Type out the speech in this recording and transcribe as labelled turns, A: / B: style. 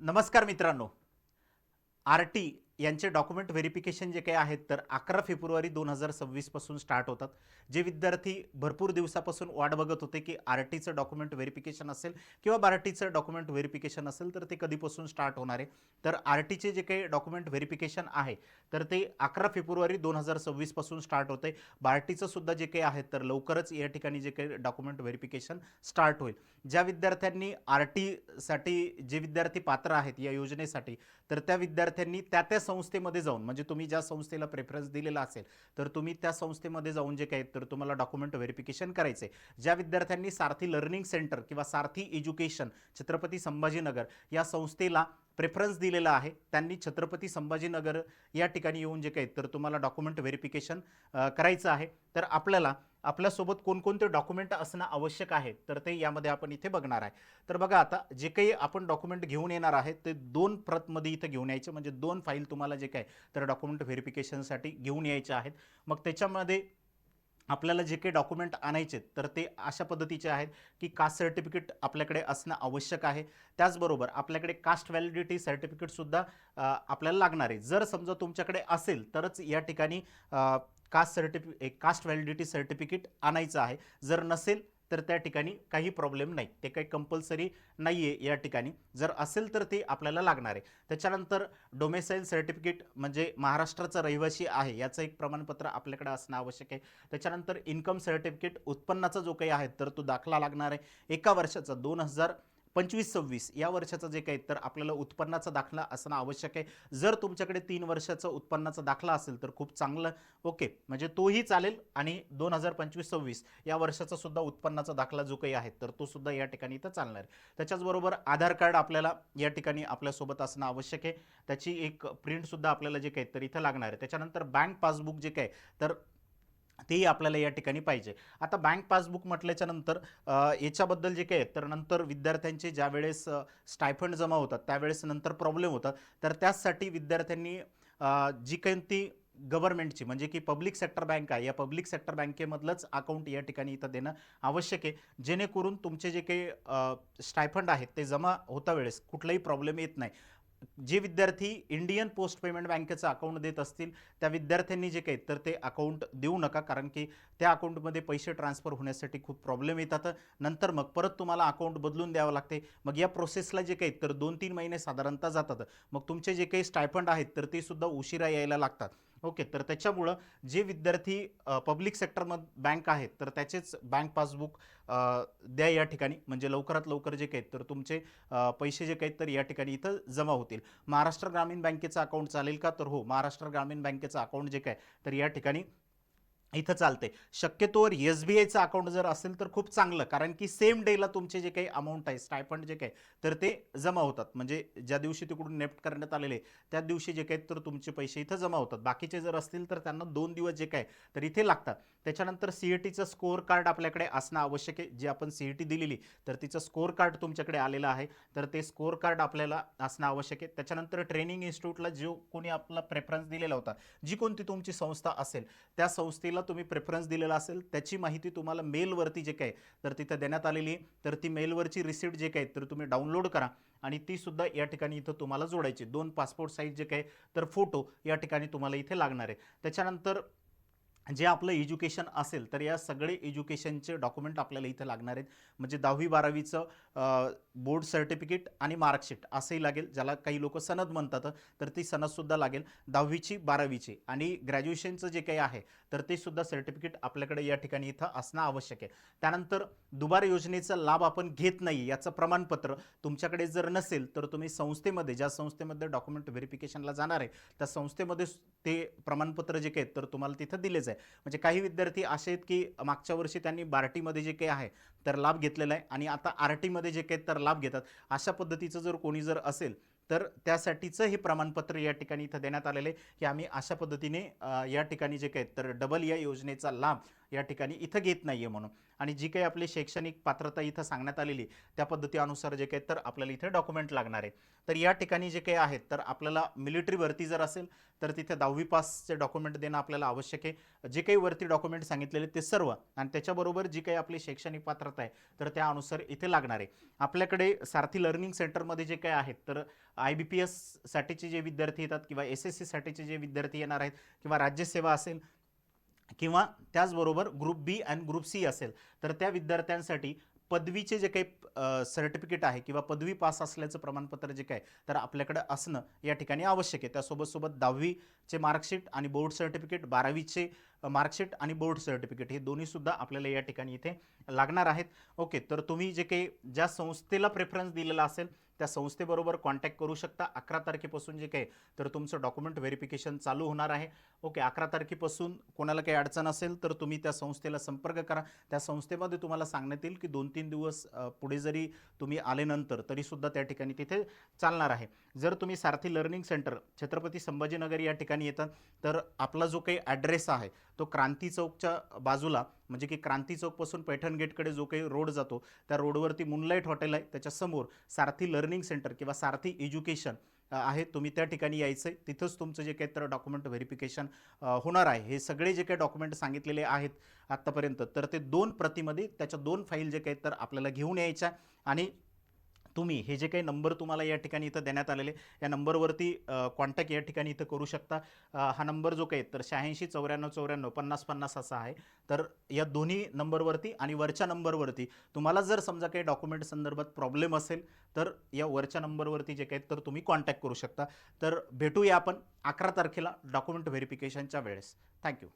A: नमस्कार मित्रांनो. आर-टी यांचे डॉक्युमेंट व्हेरिफिकेशन जे काही आहेत तर 11 फेब्रुवारी 2026 पासून स्टार्ट होतात. जे विद्यार्थी भरपूर दिवसापासून वाट बघत होते की आर-टीचं डॉक्युमेंट व्हेरिफिकेशन असेल किंवा बार-टीचं डॉक्युमेंट व्हेरिफिकेशन असेल तर ते कधीपासून स्टार्ट होणार आहे. तर आर-टीचे जे काही डॉक्युमेंट व्हेरिफिकेशन आहे तर ते 11 फेब्रुवारी 2026 पासून स्टार्ट होते. बार-टीचं सुद्धा जे काही आहे तर लवकरच या ठिकाणी जे काही डॉक्युमेंट व्हेरिफिकेशन स्टार्ट होईल. ज्या विद्यार्थ्यांनी आर-टीसाठी जे विद्यार्थी पात्र आहेत या योजनेसाठी तर त्या विद्यार्थ्यांनी त्या संस्थेमध्ये जाऊन म्हणजे तुम्ही ज्या संस्थेला प्रेफरन्स दिलेला असेल तर तुम्ही त्या संस्थेमध्ये जाऊन जे काही तर तुम्हाला डॉक्युमेंट व्हेरिफिकेशन करायचे. ज्या विद्यार्थ्यांनी सारथी लर्निंग सेंटर किंवा सारथी एज्युकेशन छत्रपती संभाजीनगर या संस्थेला प्रेफरन्स दिलेला आहे त्यांनी छत्रपती संभाजीनगर या ठिकाणी येऊन जे काही तर तुम्हाला डॉक्युमेंट व्हेरिफिकेशन करायचं आहे. तर आपल्याला आपल्यासोबत कोणकोणते डॉक्युमेंट असणं आवश्यक आहे तर ते यामध्ये आपण इथे बघणार आहे. तर बघा आता जे काही आपण डॉक्युमेंट घेऊन येणार आहे ते दोन प्रतमध्ये इथे घेऊन यायचे म्हणजे दोन फाईल तुम्हाला जे काय तर डॉक्युमेंट व्हेरिफिकेशनसाठी घेऊन यायचे आहेत. मग त्याच्यामध्ये आपल्याला जे काही डॉक्युमेंट आणायचे तर ते अशा पद्धतीचे आहेत की कास्ट सर्टिफिकेट आपल्याकडे असणं आवश्यक आहे. त्याचबरोबर आपल्याकडे कास्ट व्हॅलिडिटी सर्टिफिकेटसुद्धा आपल्याला लागणार आहे. जर समजा तुमच्याकडे असेल तरच या ठिकाणी कास्ट व्हॅलिडिटी सर्टिफिकेट आणायचं आहे. जर नसेल तर त्या ठिकाणी काही प्रॉब्लेम नाही, ते काही कंपल्सरी नाही आहे या ठिकाणी. जर असेल तर ते आपल्याला लागणार आहे. त्याच्यानंतर डोमेसाईल सर्टिफिकेट म्हणजे महाराष्ट्राचा रहिवासी आहे याचं एक प्रमाणपत्र आपल्याकडे असणं आवश्यक आहे. त्याच्यानंतर इन्कम सर्टिफिकेट उत्पन्नाचा जो काही आहे तर तो दाखला लागणार आहे. एका वर्षाचा 2025-26 या वर्षाचं जे काही तर आपल्याला उत्पन्नाचा दाखला असणं आवश्यक आहे. जर तुमच्याकडे 3 वर्षाचा उत्पन्नाचा दाखला असेल तर खूप चांगलं, ओके, म्हणजे तोही चालेल. आणि 2025-26 या वर्षाचा सुद्धा उत्पन्नाचा दाखला जो काही आहे तर तो सुद्धा या ठिकाणी इथं चालणार आहे. त्याच्याचबरोबर आधार कार्ड आपल्याला या ठिकाणी आपल्यासोबत असणं आवश्यक आहे. त्याची एक प्रिंटसुद्धा आपल्याला जे काही तर इथं लागणार आहे. त्याच्यानंतर बँक पासबुक जे काही तर तेही आपल्याला या ठिकाणी पाहिजे. आता बँक पासबुक म्हटल्याच्या नंतर याच्याबद्दल जे काही तर नंतर विद्यार्थ्यांचे ज्या वेळेस स्टायफंड जमा होतात त्यावेळेस नंतर प्रॉब्लेम होतात. तर त्यासाठी विद्यार्थ्यांनी जी कोणती गव्हर्नमेंटची म्हणजे की पब्लिक सेक्टर बँक आहे या पब्लिक सेक्टर बँकेमधलंच अकाउंट या ठिकाणी इथं देणं आवश्यक आहे. जेणेकरून तुमचे जे काही स्टायफंड आहेत ते जमा होता वेळेस कुठलाही प्रॉब्लेम येत नाही. जे विद्यार्थी इंडियन पोस्ट पेमेंट बँकेचं अकाउंट देत असतील त्या विद्यार्थ्यांनी जे काही तर ते अकाउंट देऊ नका, कारण की त्या अकाउंटमध्ये पैसे ट्रान्सफर होण्यासाठी खूप प्रॉब्लेम येतात. नंतर मग परत तुम्हाला अकाउंट बदलून द्यावं लागते. मग या प्रोसेसला जे काही तर 2-3 महिने साधारणतः जातात. मग तुमचे जे काही स्टायफंड आहेत तर ते सुद्धा उशिरा यायला लागतात. ओके, तर त्याच्यामुळं जे विद्यार्थी पब्लिक सेक्टरमध्ये बँक आहेत तर त्याचेच बँक पासबुक द्या या ठिकाणी, म्हणजे लवकरात लवकर जे काही तर तुमचे पैसे जे काही तर या ठिकाणी इथं जमा होतील. महाराष्ट्र ग्रामीण बँकेचं अकाउंट चालेल का? तर हो, महाराष्ट्र ग्रामीण बँकेचं अकाउंट जे काय तर या ठिकाणी इथं चालते. शक्यतोवर एस-बी-आयचं अकाउंट जर असेल तर खूप चांगलं, कारण की सेम डेला तुमचे जे काही अमाऊंट आहे स्टायफंड जे काही तर ते जमा होतात. म्हणजे ज्या दिवशी तिकडून नेफ्ट करण्यात आलेले त्या दिवशी जे काही तर तुमचे पैसे इथं जमा होतात. बाकीचे जर असतील तर त्यांना 2 दिवस जे काय तर इथे लागतात. त्याच्यानंतर सी-ई-टीचं स्कोअर कार्ड आपल्याकडे असणं आवश्यक आहे. जे आपण सी-ई-टी दिलेली तर तिचं स्कोअर कार्ड तुमच्याकडे आलेलं आहे तर ते स्कोअर कार्ड आपल्याला असणं आवश्यक आहे. त्याच्यानंतर ट्रेनिंग इन्स्टिट्यूटला जो कोणी आपला प्रेफरन्स दिलेला होता, जी कोणती तुमची संस्था असेल त्या संस्थेला तुम्ही प्रेफरन्स दिलेला असेल त्याची माहिती तुम्हाला मेलवरती जे काय तर तिथं देण्यात आलेली आहे. तर ती मेलवरची रिसिप्ट जे काय तर तुम्ही डाउनलोड करा आणि ती सुद्धा या ठिकाणी इथं तुम्हाला जोडायची. 2 पासपोर्ट साईज जे काय तर फोटो या ठिकाणी तुम्हाला इथे लागणार आहे. त्याच्यानंतर जे आपलं एज्युकेशन असेल तर या सगळे एज्युकेशनचे डॉक्युमेंट आपल्याला इथे लागणार आहेत. म्हणजे 10वी-12वीचं बोर्ड सर्टिफिकेट आणि मार्कशीट असंही लागेल, ज्याला काही लोक सनद म्हणतात तर ती सनदसुद्धा लागेल. 10वीची-12वीची आणि ग्रॅज्युएशनचं जे काही आहे तर ते सुद्धा सर्टिफिकेट आपल्याकडे या ठिकाणी इथं असणं आवश्यक आहे. त्यानंतर दुबार योजनेचा लाभ आपण घेत नाही याचं प्रमाणपत्र तुमच्याकडे जर नसेल तर तुम्ही संस्थेमध्ये, ज्या संस्थेमध्ये डॉक्युमेंट व्हेरिफिकेशनला जाणार आहे त्या संस्थेमध्ये ते प्रमाणपत्र जे काही तर तुम्हाला तिथं दिलेच आहे. म्हणजे काही विद्यार्थी असे आहेत की मागच्या वर्षी त्यांनी बार्टीमध्ये जे काही आहे तर लाभ घेतलेला आहे आणि आता आर-टीमध्ये जे काही तर लाभ घेतात. अशा पद्धतीचं जर कोणी जर असेल तर त्यासाठीचं हे प्रमाणपत्र या ठिकाणी इथं देण्यात आलेलं आहे की आम्ही अशा पद्धतीने या ठिकाणी जे काही तर डबल या योजनेचा लाभ या ठिकाणी इथं घेत नाहीये म्हणून. आणि जी काही आपली शैक्षणिक पात्रता इथं सांगण्यात आलेली त्या पद्धतीनुसार जे काही तर आपल्याला इथे डॉक्युमेंट लागणार आहे. तर या ठिकाणी जे काही आहेत तर आपल्याला मिलिटरी भरती जर असेल तर तिथे 10वी पासचे डॉक्युमेंट देणं आपल्याला आवश्यक आहे. जे काही वरती डॉक्युमेंट सांगितलेले ते सर्व आणि त्याच्याबरोबर जी काही आपली शैक्षणिक पात्रता आहे तर त्यानुसार इथे लागणार आहे. आपल्याकडे सारथी लर्निंग सेंटरमध्ये जे काही आहेत तर IBPS साठीचे जे विद्यार्थी येतात किंवा SSC साठीचे जे विद्यार्थी येणार आहेत किंवा राज्यसेवा असेल किंवा त्याचबरोबर ग्रुप बी आणि ग्रुप सी असेल तर त्या विद्यार्थ्यांसाठी पदवीचे जे काही सर्टिफिकेट आहे किंवा पदवी पास असल्याचं प्रमाणपत्र जे काय तर आपल्याकडे असणं या ठिकाणी आवश्यक आहे. त्यासोबत सोबत 10वीचे मार्कशीट आणि बोर्ड सर्टिफिकेट, 12वीचे मार्कशीट आणि बोर्ड सर्टिफिकेट हे दोन्ही सुद्धा आपल्याला या ठिकाणी इथे लागणार आहेत. ओके, तर तुम्ही जे काही ज्या संस्थेला प्रेफरन्स दिलेला असेल त्या संस्थेबरोबर कॉन्टॅक्ट करू शकता. 11 तारखेपासून जे काही तर तुमचं डॉक्युमेंट व्हेरिफिकेशन चालू होणार आहे. ओके, 11 तारखेपासून कोणाला काही अडचण असेल तर तुम्ही त्या संस्थेला संपर्क करा. त्या संस्थेमध्ये तुम्हाला सांगण्यात येईल की 2-3 दिवस पुढे जरी तुम्ही आल्यानंतर तरीसुद्धा त्या ठिकाणी तिथे चालणार आहे. जर तुम्ही सारथी लर्निंग सेंटर छत्रपती संभाजीनगर या ठिकाणी येतात तर आपला जो काही ॲड्रेस आहे तो क्रांती चौकच्या बाजूला म्हणजे की क्रांती चौकपासून पैठण गेटकडे जो काही रोड जातो त्या रोडवरती मूनलाईट हॉटेल आहे, त्याच्यासमोर सारथी लर्निंग सेंटर किंवा सारथी एज्युकेशन आहे. तुम्ही त्या ठिकाणी यायचं आहे. तिथंच तुमचं जे काही तर डॉक्युमेंट व्हेरिफिकेशन होणार आहे. हे सगळे जे काही डॉक्युमेंट सांगितलेले आहेत आत्तापर्यंत तर ते 2 प्रतीमध्ये त्याच्या 2 फाईल जे काही तर आपल्याला घेऊन यायच्या आणि तुम्ही हे जे काही नंबर तुम्हाला या ठिकाणी इथं देण्यात आलेले या नंबरवरती कॉन्टॅक्ट या ठिकाणी इथं करू शकता. हा नंबर जो काही तर 86 94 94 50 50 असा आहे. तर या दोन्ही नंबरवरती आणि वरच्या नंबरवरती तुम्हाला जर समजा काही डॉक्युमेंट संदर्भात प्रॉब्लेम असेल तर या वरच्या नंबरवरती जे काही तर तुम्ही कॉन्टॅक्ट करू शकता. तर भेटूया आपण 11 तारखेला डॉक्युमेंट व्हेरिफिकेशनच्या वेळेस. थँक्यू.